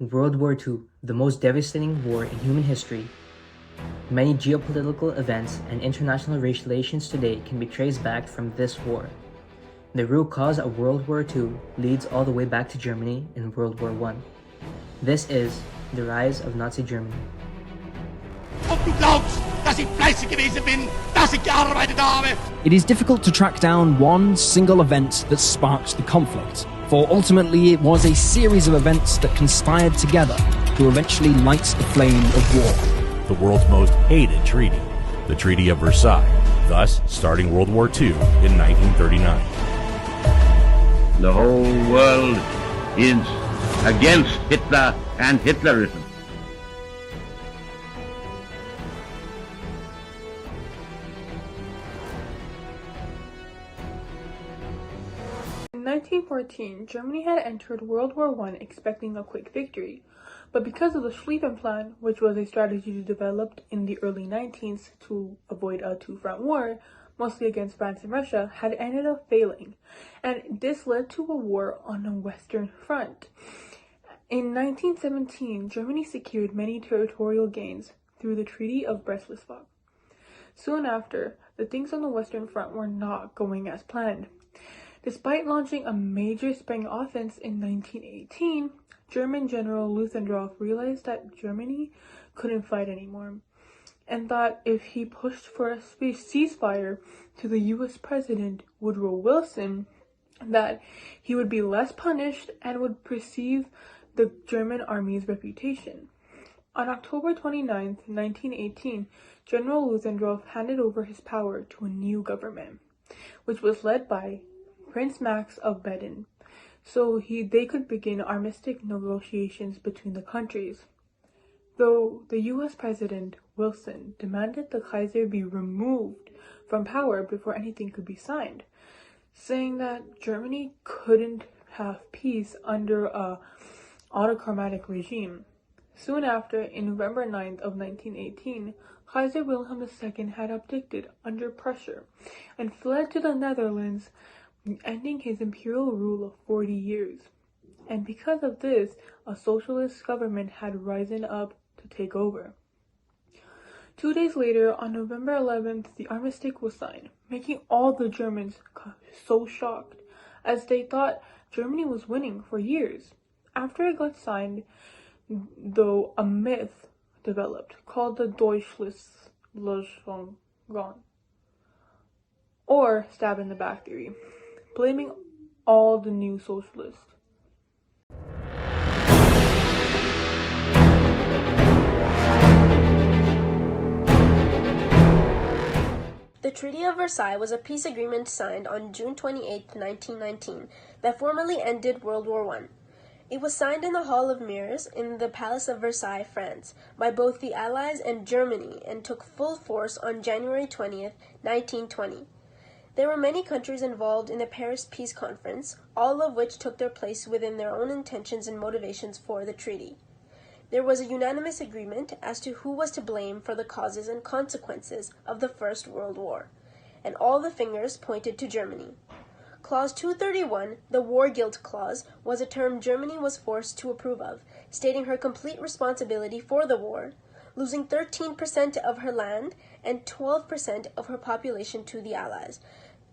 World War II, the most devastating war in human history. Many geopolitical events and international relations today can be traced back from this war. The root cause of World War II leads all the way back to Germany in World War I. This is the rise of Nazi Germany. Ob du glaubst, dass ich fleißig gewesen bin, dass ich gearbeitet habe. It is difficult to track down one single event that sparked the conflict, for ultimately it was a series of events that conspired together to eventually light the flame of war. The world's most hated treaty, the Treaty of Versailles, thus starting World War II in 1939. The whole world is against Hitler and Hitlerism. In 1914, Germany had entered World War I expecting a quick victory, but because of the Schlieffen Plan, which was a strategy developed in the early 19th to avoid a two-front war, mostly against France and Russia, had ended up failing, and this led to a war on the Western Front. In 1917, Germany secured many territorial gains through the Treaty of Brest-Litovsk. Soon after, the things on the Western Front were not going as planned. Despite launching a major spring offense in 1918, German General Ludendorff realized that Germany couldn't fight anymore, and thought if he pushed for a ceasefire to the US President Woodrow Wilson, that he would be less punished and would perceive the German army's reputation. On October 29, 1918, General Ludendorff handed over his power to a new government, which was led by Prince Max of Baden, so they could begin armistice negotiations between the countries. Though the US President Wilson demanded the Kaiser be removed from power before anything could be signed, saying that Germany couldn't have peace under a autocratic regime. Soon after, in November 9th of 1918, Kaiser Wilhelm II had abdicated under pressure and fled to the Netherlands, ending his imperial rule of 40 years. And because of this, a socialist government had risen up to take over. 2 days later, on November 11th, the armistice was signed, making all the Germans so shocked, as they thought Germany was winning for years. After it got signed, though, a myth developed called the Deutschlandlöschung, or stab in the back theory, blaming all the new socialists. The Treaty of Versailles was a peace agreement signed on June 28, 1919, that formally ended World War I. It was signed in the Hall of Mirrors in the Palace of Versailles, France, by both the Allies and Germany, and took full force on January 20, 1920. There were many countries involved in the Paris Peace Conference, all of which took their place within their own intentions and motivations for the treaty. There was a unanimous agreement as to who was to blame for the causes and consequences of the First World War, and all the fingers pointed to Germany. Clause 231, the War Guilt Clause, was a term Germany was forced to approve of, stating her complete responsibility for the war, losing 13% of her land and 12% of her population to the Allies.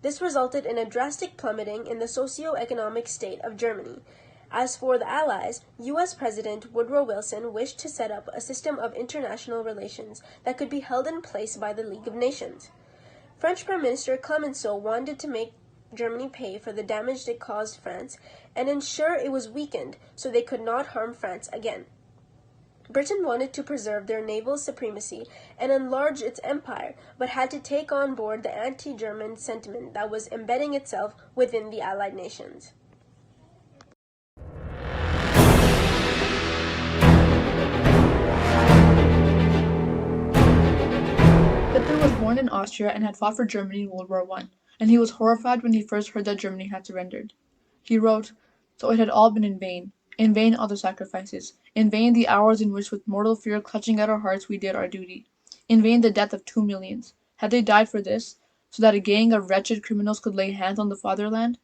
This resulted in a drastic plummeting in the socio-economic state of Germany. As for the Allies, U.S. President Woodrow Wilson wished to set up a system of international relations that could be held in place by the League of Nations. French Prime Minister Clemenceau wanted to make Germany pay for the damage they caused France and ensure it was weakened so they could not harm France again. Britain wanted to preserve their naval supremacy and enlarge its empire, but had to take on board the anti-German sentiment that was embedding itself within the Allied nations. Hitler was born in Austria and had fought for Germany in World War I, and he was horrified when he first heard that Germany had surrendered. He wrote, "So it had all been in vain all the sacrifices, in vain the hours in which with mortal fear clutching at our hearts we did our duty, in vain the death of 2 millions. Had they died for this, so that a gang of wretched criminals could lay hands on the fatherland?"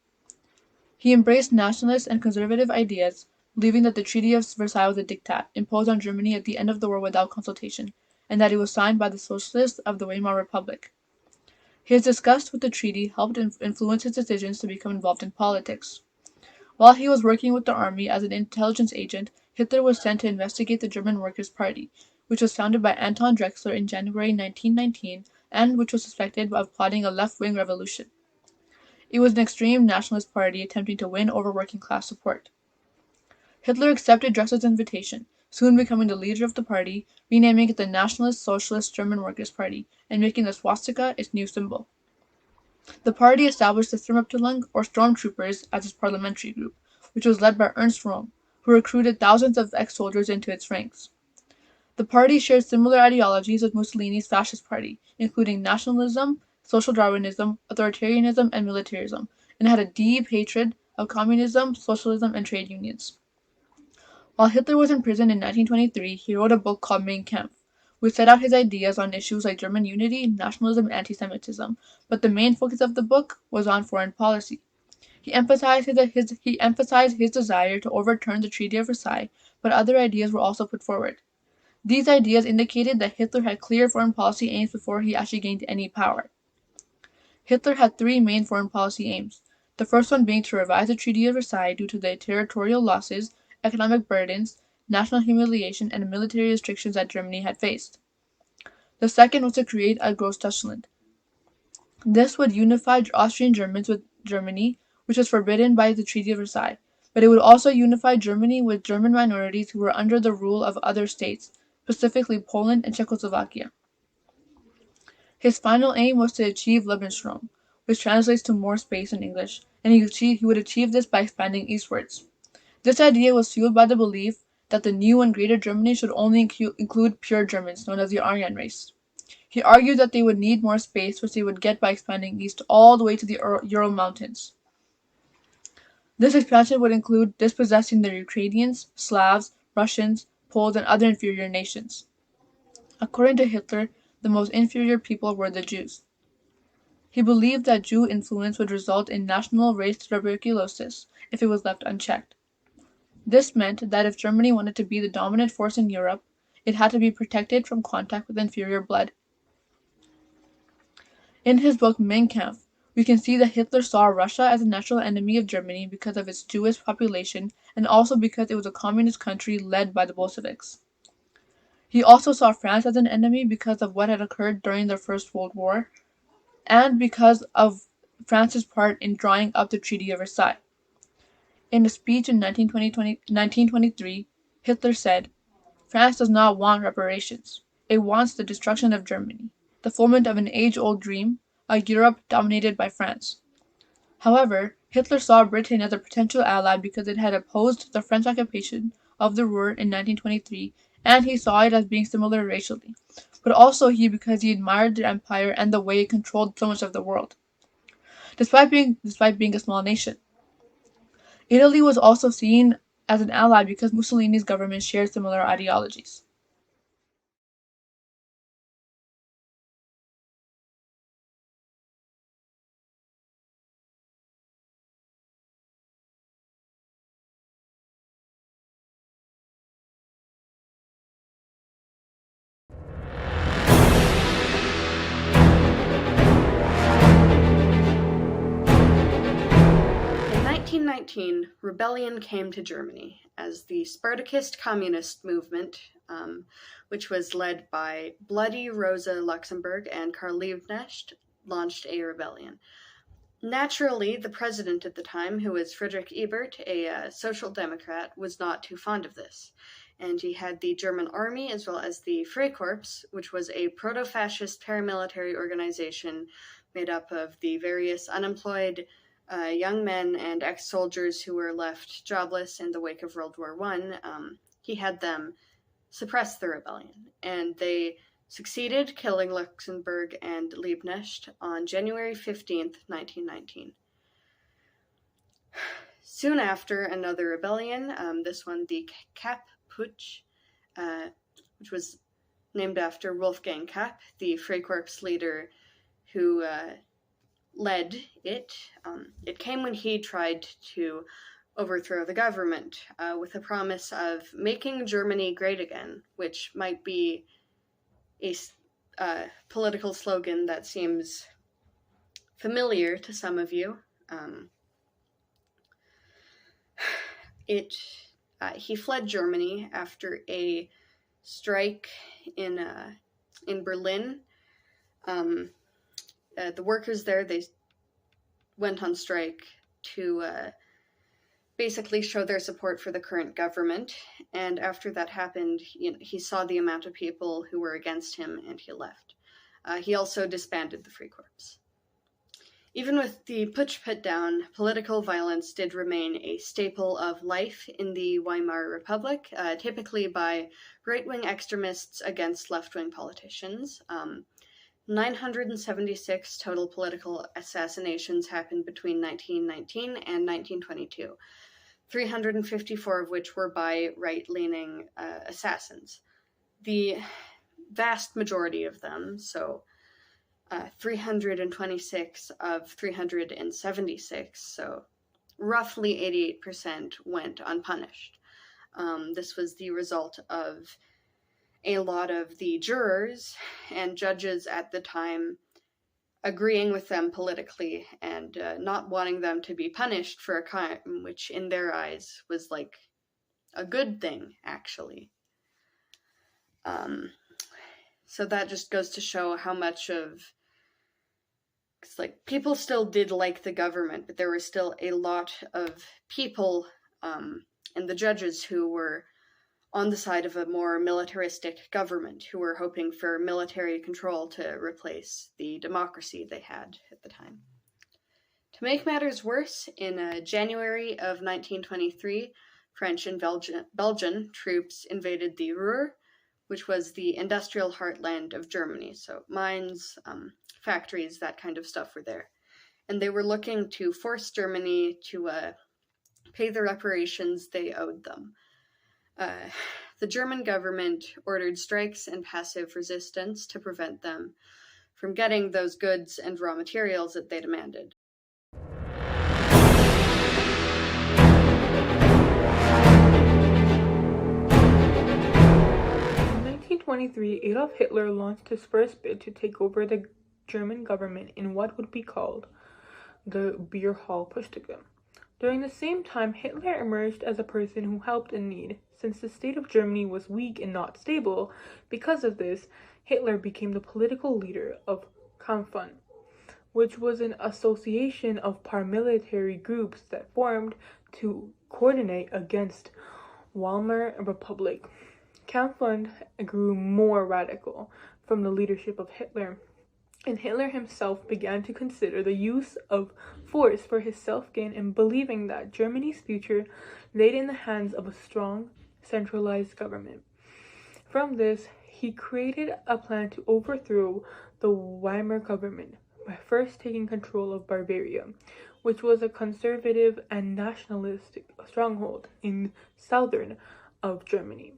He embraced nationalist and conservative ideas, believing that the Treaty of Versailles was a diktat imposed on Germany at the end of the war without consultation, and that it was signed by the socialists of the Weimar Republic. His disgust with the treaty helped influence his decisions to become involved in politics. While he was working with the army as an intelligence agent, Hitler was sent to investigate the German Workers' Party, which was founded by Anton Drexler in January 1919 and which was suspected of plotting a left-wing revolution. It was an extreme nationalist party attempting to win over working-class support. Hitler accepted Drexler's invitation, soon becoming the leader of the party, renaming it the Nationalist Socialist German Workers' Party and making the swastika its new symbol. The party established the Sturmabteilung, or Stormtroopers, as its parliamentary group, which was led by Ernst Röhm, who recruited thousands of ex-soldiers into its ranks. The party shared similar ideologies with Mussolini's fascist party, including nationalism, social Darwinism, authoritarianism, and militarism, and had a deep hatred of communism, socialism, and trade unions. While Hitler was in prison in 1923, he wrote a book called Mein Kampf, which set out his ideas on issues like German unity, nationalism, and anti-Semitism, but the main focus of the book was on foreign policy. He emphasized his desire to overturn the Treaty of Versailles, but other ideas were also put forward. These ideas indicated that Hitler had clear foreign policy aims before he actually gained any power. Hitler had three main foreign policy aims, the first one being to revise the Treaty of Versailles due to the territorial losses, economic burdens, national humiliation, and military restrictions that Germany had faced. The second was to create a Großdeutschland. This would unify Austrian Germans with Germany, which was forbidden by the Treaty of Versailles, but it would also unify Germany with German minorities who were under the rule of other states, specifically Poland and Czechoslovakia. His final aim was to achieve Lebensraum, which translates to more space in English, and he would achieve this by expanding eastwards. This idea was fueled by the belief that the new and greater Germany should only include pure Germans, known as the Aryan race. He argued that they would need more space, which they would get by expanding east all the way to the Ural Mountains. This expansion would include dispossessing the Ukrainians, Slavs, Russians, Poles, and other inferior nations. According to Hitler, the most inferior people were the Jews. He believed that Jew influence would result in national race tuberculosis if it was left unchecked. This meant that if Germany wanted to be the dominant force in Europe, it had to be protected from contact with inferior blood. In his book Mein Kampf, we can see that Hitler saw Russia as a natural enemy of Germany because of its Jewish population and also because it was a communist country led by the Bolsheviks. He also saw France as an enemy because of what had occurred during the First World War and because of France's part in drawing up the Treaty of Versailles. In a speech in 1923, Hitler said, "France does not want reparations. It wants the destruction of Germany, the fulfillment of an age-old dream, a Europe dominated by France." However, Hitler saw Britain as a potential ally because it had opposed the French occupation of the Ruhr in 1923, and he saw it as being similar racially, but also because he admired the empire and the way it controlled so much of the world, despite being a small nation. Italy was also seen as an ally because Mussolini's government shared similar ideologies. In 1919, rebellion came to Germany as the Spartacist communist movement, which was led by bloody Rosa Luxemburg and Karl Liebknecht, launched a rebellion. Naturally, the president at the time, who was Friedrich Ebert, a social democrat, was not too fond of this. And he had the German army as well as the Freikorps, which was a proto-fascist paramilitary organization made up of the various unemployed young men and ex-soldiers who were left jobless in the wake of World War I. He had them suppress the rebellion, and they succeeded, killing Luxemburg and Liebknecht on January 15th, 1919. Soon after, another rebellion, this one the Kapp Putsch, which was named after Wolfgang Kapp, the Freikorps leader who led it. It came when he tried to overthrow the government with a promise of making Germany great again, which might be a political slogan that seems familiar to some of you. He fled Germany after a strike in Berlin. The workers there, they went on strike to basically show their support for the current government. And after that happened, he saw the amount of people who were against him, and he left. He also disbanded the Free Corps. Even with the putsch put down, political violence did remain a staple of life in the Weimar Republic, typically by right-wing extremists against left-wing politicians. 976 total political assassinations happened between 1919 and 1922, 354 of which were by right-leaning assassins. The vast majority of them, so 326 of 376, so roughly 88%, went unpunished. This was the result of a lot of the jurors and judges at the time agreeing with them politically and not wanting them to be punished for a crime which in their eyes was like a good thing, actually. So that just goes to show how much of, because like people still did like the government, but there were still a lot of people and the judges who were on the side of a more militaristic government, who were hoping for military control to replace the democracy they had at the time. To make matters worse, in January of 1923, French and Belgian troops invaded the Ruhr, which was the industrial heartland of Germany, so mines, factories, that kind of stuff were there. And they were looking to force Germany to pay the reparations they owed them. The German government ordered strikes and passive resistance to prevent them from getting those goods and raw materials that they demanded. In 1923, Adolf Hitler launched his first bid to take over the German government in what would be called the Beer Hall Putschdecke. During the same time, Hitler emerged as a person who helped in need. Since the state of Germany was weak and not stable, because of this, Hitler became the political leader of Kampfbund, which was an association of paramilitary groups that formed to coordinate against Weimar Republic. Kampfbund grew more radical from the leadership of Hitler, and Hitler himself began to consider the use of force for his self-gain and believing that Germany's future laid in the hands of a strong, centralized government. From this, he created a plan to overthrow the Weimar government by first taking control of Bavaria, which was a conservative and nationalistic stronghold in southern of Germany,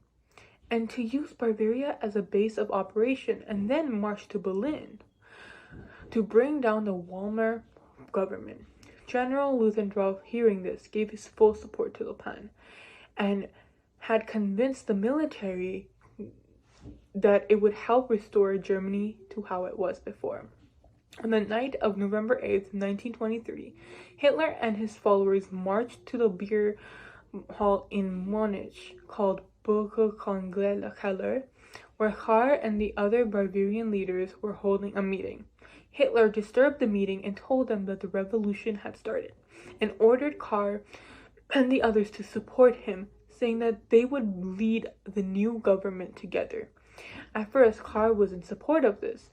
and to use Bavaria as a base of operation and then march to Berlin to bring down the Weimar government. General Ludendorff, hearing this, gave his full support to the plan and had convinced the military that it would help restore Germany to how it was before. On the night of November 8th, 1923, Hitler and his followers marched to the beer hall in Munich called Burgerkongresskeller, where Kahr and the other Bavarian leaders were holding a meeting. Hitler disturbed the meeting and told them that the revolution had started, and ordered Kahr and the others to support him, saying that they would lead the new government together. At first, Kahr was in support of this,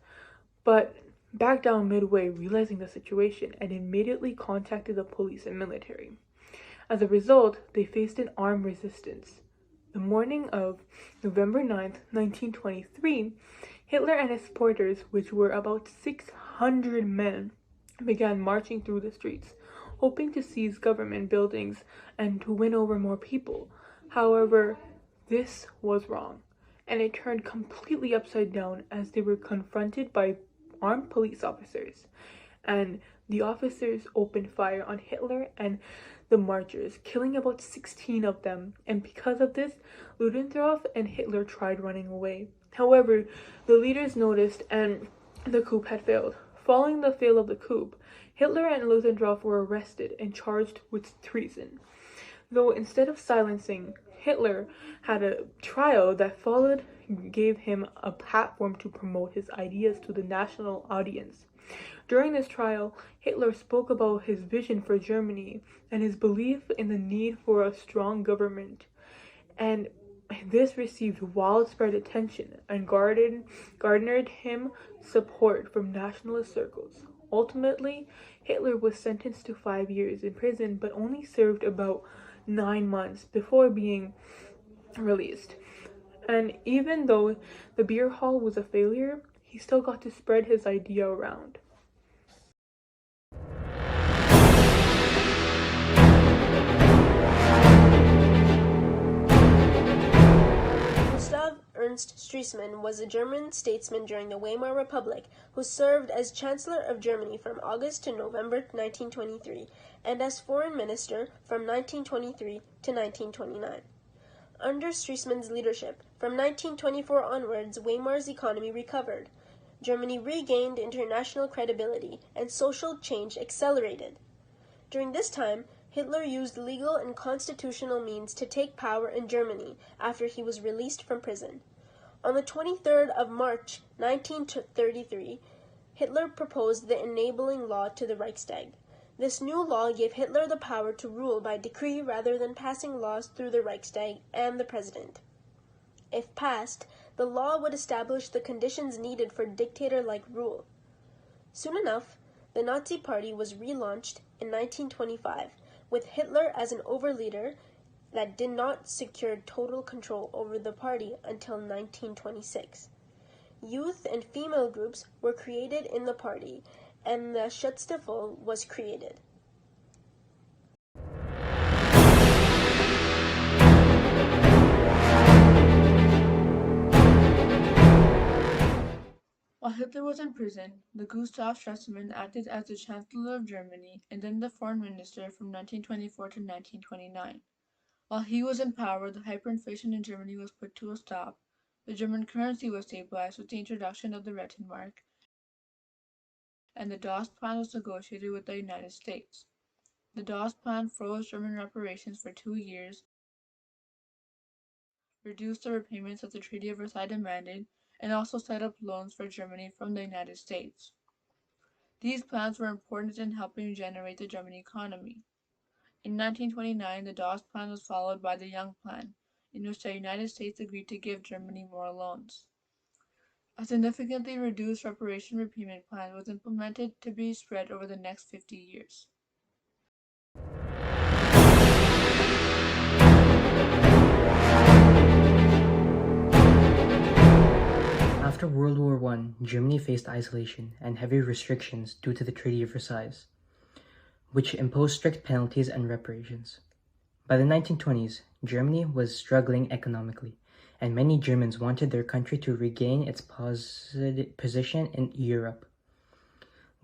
but backed down midway, realizing the situation, and immediately contacted the police and military. As a result, they faced an armed resistance. The morning of November 9th, 1923, Hitler and his supporters, which were about 600 men, began marching through the streets, hoping to seize government buildings and to win over more people. However, this was wrong, and it turned completely upside down as they were confronted by armed police officers, and the officers opened fire on Hitler and the marchers, killing about 16 of them, and because of this, Ludendorff and Hitler tried running away. However, the leaders noticed and the coup had failed. Following the fail of the coup, Hitler and Ludendorff were arrested and charged with treason. Though instead of silencing, Hitler had a trial that followed gave him a platform to promote his ideas to the national audience. During this trial, Hitler spoke about his vision for Germany and his belief in the need for a strong government. And this received widespread attention and garnered him support from nationalist circles. Ultimately, Hitler was sentenced to 5 years in prison but only served about 9 months before being released. And even though the beer hall was a failure, he still got to spread his idea around. Gustav Ernst Stresemann was a German statesman during the Weimar Republic who served as Chancellor of Germany from August to November 1923 and as Foreign Minister from 1923 to 1929. Under Stresemann's leadership, from 1924 onwards, Weimar's economy recovered. Germany regained international credibility and social change accelerated. During this time, Hitler used legal and constitutional means to take power in Germany after he was released from prison. On the 23rd of March 1933, Hitler proposed the enabling law to the Reichstag. This new law gave Hitler the power to rule by decree rather than passing laws through the Reichstag and the president. If passed, the law would establish the conditions needed for dictator-like rule. Soon enough, the Nazi Party was relaunched in 1925, with Hitler as an overleader that did not secure total control over the party until 1926. Youth and female groups were created in the party, and the Schutzstaffel was created. While Hitler was in prison, the Gustav Stresemann acted as the Chancellor of Germany and then the Foreign Minister from 1924 to 1929. While he was in power, the hyperinflation in Germany was put to a stop, the German currency was stabilized with the introduction of the Rentenmark, and the Dawes Plan was negotiated with the United States. The Dawes Plan froze German reparations for 2 years, reduced the repayments that the Treaty of Versailles demanded, and also set up loans for Germany from the United States. These plans were important in helping generate the German economy. In 1929, the Dawes Plan was followed by the Young Plan, in which the United States agreed to give Germany more loans. A significantly reduced reparation repayment plan was implemented to be spread over the next 50 years. After World War I, Germany faced isolation and heavy restrictions due to the Treaty of Versailles, which imposed strict penalties and reparations. By the 1920s, Germany was struggling economically, and many Germans wanted their country to regain its position in Europe.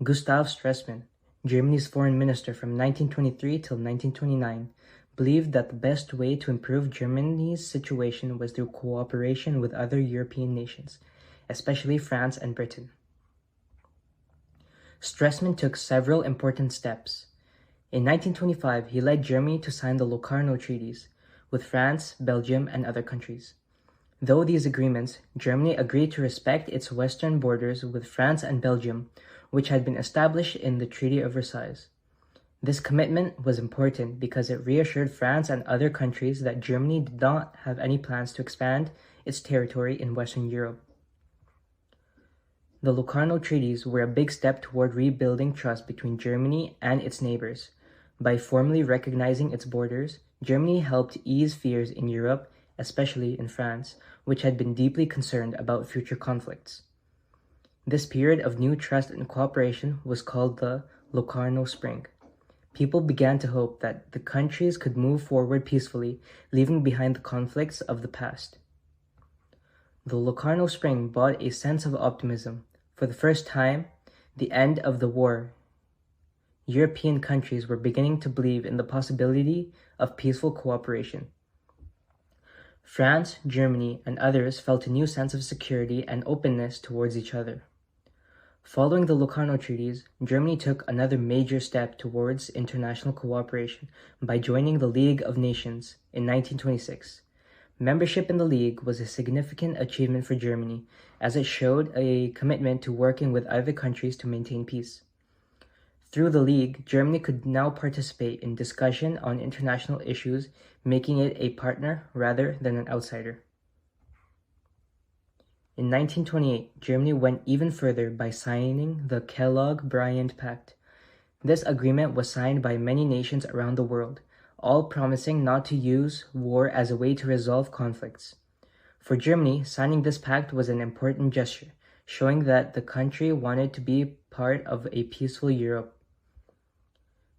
Gustav Stresemann, Germany's foreign minister from 1923 till 1929, believed that the best way to improve Germany's situation was through cooperation with other European nations, especially France and Britain. Stresemann took several important steps. In 1925, he led Germany to sign the Locarno Treaties with France, Belgium, and other countries. Though these agreements, Germany agreed to respect its western borders with France and Belgium, which had been established in the Treaty of Versailles. This commitment was important because it reassured France and other countries that Germany did not have any plans to expand its territory in Western Europe. The Locarno Treaties were a big step toward rebuilding trust between Germany and its neighbors. By formally recognizing its borders, Germany helped ease fears in Europe, especially in France, which had been deeply concerned about future conflicts. This period of new trust and cooperation was called the Locarno Spring. People began to hope that the countries could move forward peacefully, leaving behind the conflicts of the past. The Locarno Spring brought a sense of optimism. For the first time, the end of the war European countries were beginning to believe in the possibility of peaceful cooperation. France, Germany, and others felt a new sense of security and openness towards each other. Following the Locarno Treaties, Germany took another major step towards international cooperation by joining the League of Nations in 1926. Membership in the League was a significant achievement for Germany, as it showed a commitment to working with other countries to maintain peace. Through the League, Germany could now participate in discussion on international issues, making it a partner rather than an outsider. In 1928, Germany went even further by signing the Kellogg-Briand Pact. This agreement was signed by many nations around the world, all promising not to use war as a way to resolve conflicts. For Germany, signing this pact was an important gesture, showing that the country wanted to be part of a peaceful Europe.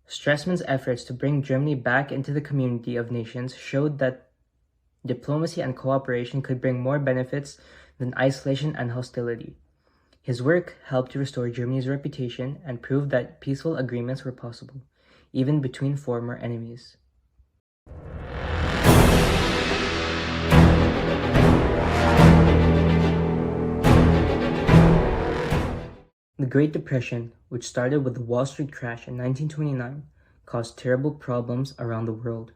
Streseman's efforts to bring Germany back into the community of nations showed that diplomacy and cooperation could bring more benefits than isolation and hostility. His work helped to restore Germany's reputation and proved that peaceful agreements were possible, even between former enemies. The Great Depression, which started with the Wall Street crash in 1929, caused terrible problems around the world.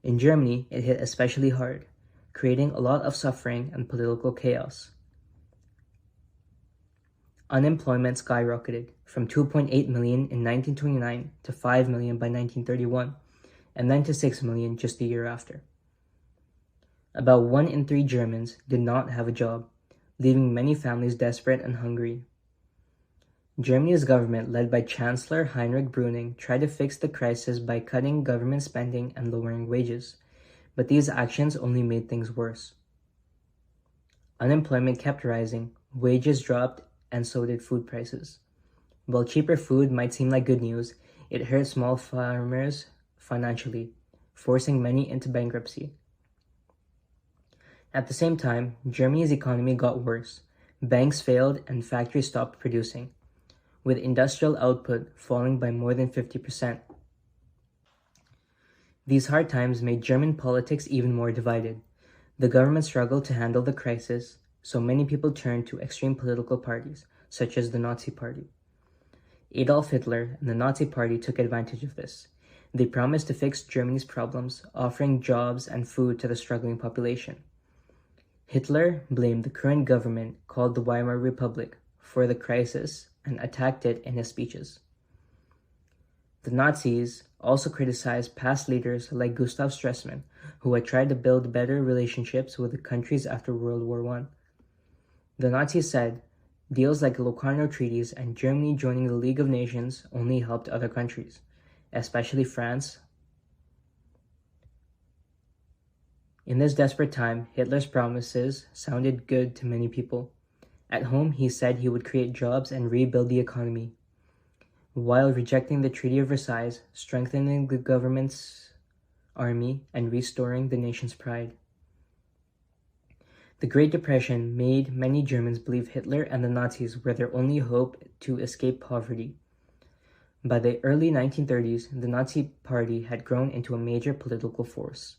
In Germany, it hit especially hard, creating a lot of suffering and political chaos. Unemployment skyrocketed from 2.8 million in 1929 to 5 million by 1931, and then to 6 million just the year after. About 1 in 3 Germans did not have a job, leaving many families desperate and hungry. Germany's government, led by Chancellor Heinrich Brüning, tried to fix the crisis by cutting government spending and lowering wages, but these actions only made things worse. Unemployment kept rising, wages dropped, and so did food prices. While cheaper food might seem like good news, it hurt small farmers financially, forcing many into bankruptcy. At the same time, Germany's economy got worse. Banks failed and factories stopped producing, with industrial output falling by more than 50%. These hard times made German politics even more divided. The government struggled to handle the crisis, so many people turned to extreme political parties, such as the Nazi Party. Adolf Hitler and the Nazi Party took advantage of this. They promised to fix Germany's problems, offering jobs and food to the struggling population. Hitler blamed the current government, called the Weimar Republic, for the crisis and attacked it in his speeches. The Nazis also criticized past leaders like Gustav Stresemann, who had tried to build better relationships with the countries after World War I. The Nazis said deals like the Locarno Treaties and Germany joining the League of Nations only helped other countries, especially France. In this desperate time, Hitler's promises sounded good to many people. At home, he said he would create jobs and rebuild the economy, while rejecting the Treaty of Versailles, strengthening the government's army, and restoring the nation's pride. The Great Depression made many Germans believe Hitler and the Nazis were their only hope to escape poverty. By the early 1930s, the Nazi Party had grown into a major political force.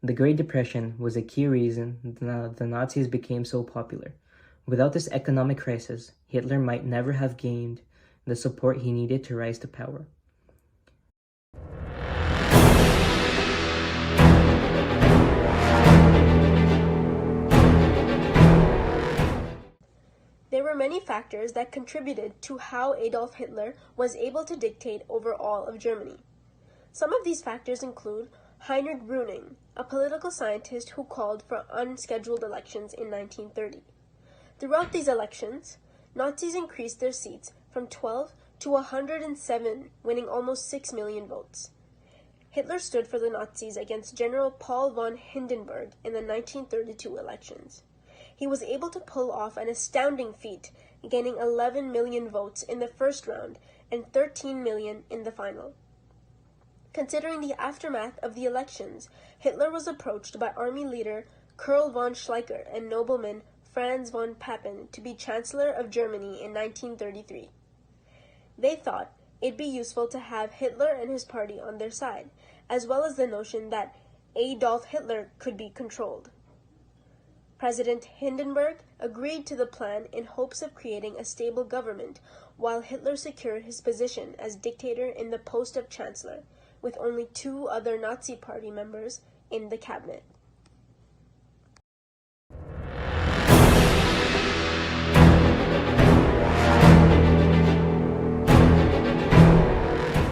The Great Depression was a key reason the Nazis became so popular. Without this economic crisis, Hitler might never have gained the support he needed to rise to power. There were many factors that contributed to how Adolf Hitler was able to dictate over all of Germany. Some of these factors include Heinrich Brüning, a political scientist who called for unscheduled elections in 1930. Throughout these elections, Nazis increased their seats from 12 to 107, winning almost 6 million votes. Hitler stood for the Nazis against General Paul von Hindenburg in the 1932 elections. He was able to pull off an astounding feat, gaining 11 million votes in the first round and 13 million in the final. Considering the aftermath of the elections, Hitler was approached by army leader Karl von Schleicher and nobleman Franz von Papen to be Chancellor of Germany in 1933. They thought it'd be useful to have Hitler and his party on their side, as well as the notion that Adolf Hitler could be controlled. President Hindenburg agreed to the plan in hopes of creating a stable government, while Hitler secured his position as dictator in the post of chancellor, with only 2 other Nazi Party members in the cabinet.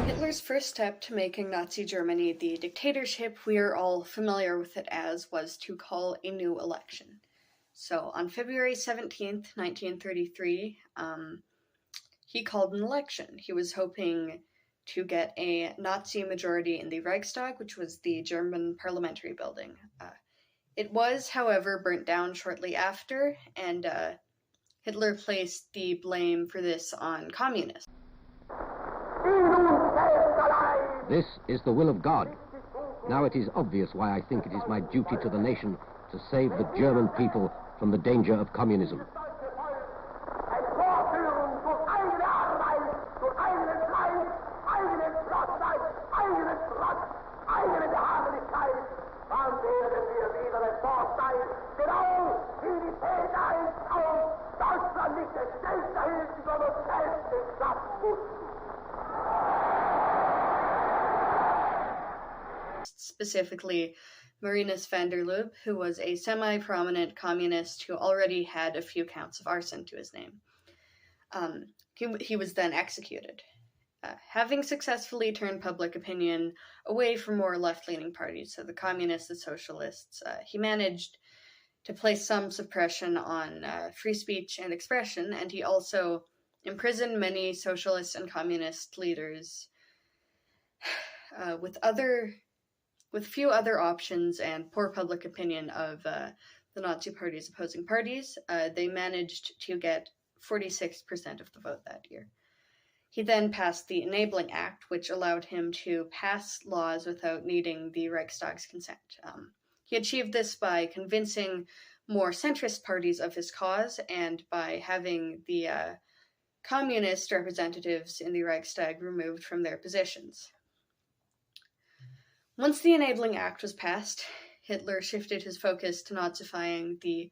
Hitler's first step to making Nazi Germany the dictatorship we are all familiar with it as was to call a new election. So on February 17th, 1933, he called an election. He was hoping to get a Nazi majority in the Reichstag, which was the German parliamentary building. It was, however, burnt down shortly after, and Hitler placed the blame for this on communists. This is the will of God. Now it is obvious why I think it is my duty to the nation to save the German people from the danger of communism. Specifically, Marinus van der Lubbe, who was a semi-prominent communist who already had a few counts of arson to his name. He was then executed. Having successfully turned public opinion away from more left-leaning parties, so the communists, the socialists, he managed to place some suppression on free speech and expression, and he also imprisoned many socialist and communist leaders with few other options and poor public opinion of the Nazi Party's opposing parties. They managed to get 46% of the vote that year. He then passed the Enabling Act, which allowed him to pass laws without needing the Reichstag's consent. He achieved this by convincing more centrist parties of his cause and by having the communist representatives in the Reichstag removed from their positions. Once the Enabling Act was passed, Hitler shifted his focus to Nazifying the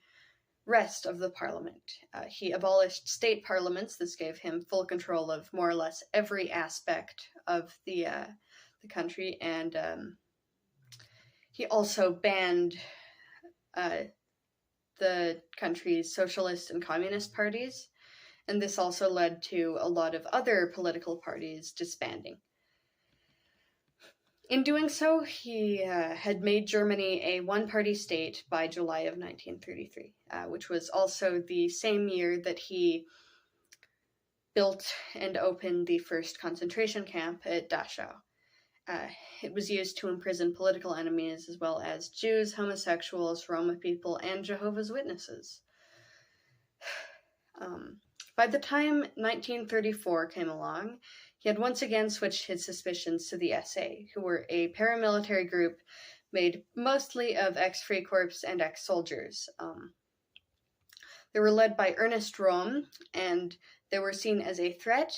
rest of the parliament. He abolished state parliaments. This gave him full control of more or less every aspect of the country, and he also banned the country's socialist and communist parties, and this also led to a lot of other political parties disbanding. In doing so, he had made Germany a one-party state by July of 1933, which was also the same year that he built and opened the first concentration camp at Dachau. It was used to imprison political enemies as well as Jews, homosexuals, Roma people, and Jehovah's Witnesses. By the time 1934 came along, he had once again switched his suspicions to the SA, who were a paramilitary group made mostly of ex-Freikorps and ex-soldiers. They were led by Ernest Röhm, and they were seen as a threat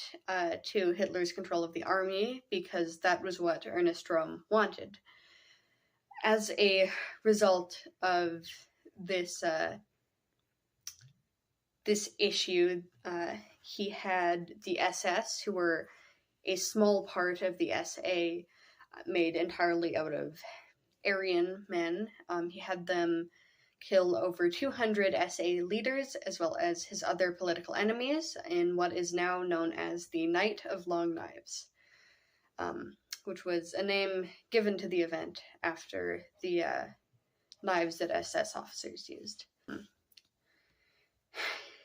to Hitler's control of the army because that was what Ernest Röhm wanted. As a result of this issue, he had the SS, who were a small part of the SA, made entirely out of Aryan men. He had them kill over 200 SA leaders, as well as his other political enemies, in what is now known as the Night of Long Knives, which was a name given to the event after the knives that SS officers used.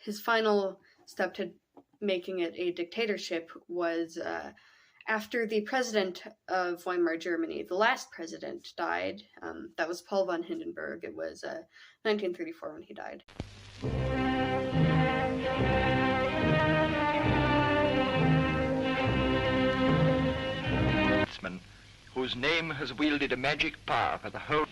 His final step to making it a dictatorship was after the president of Weimar Germany, the last president, died. That was Paul von Hindenburg. It was 1934 when he died. Whose name has wielded a magic power for the whole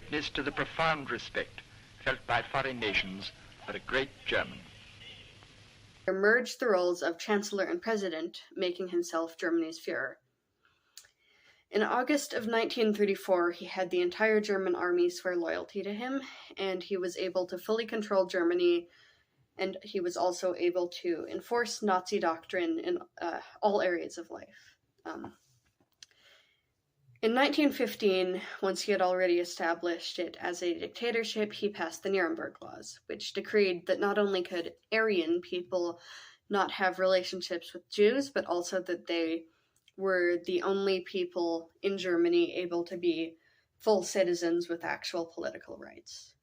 witness to the profound respect felt by foreign nations for a great German. merged the roles of Chancellor and President, making himself Germany's Führer. In August of 1934, he had the entire German army swear loyalty to him, and he was able to fully control Germany, and he was also able to enforce Nazi doctrine in all areas of life. In 1915, once he had already established it as a dictatorship, he passed the Nuremberg Laws, which decreed that not only could Aryan people not have relationships with Jews, but also that they were the only people in Germany able to be full citizens with actual political rights.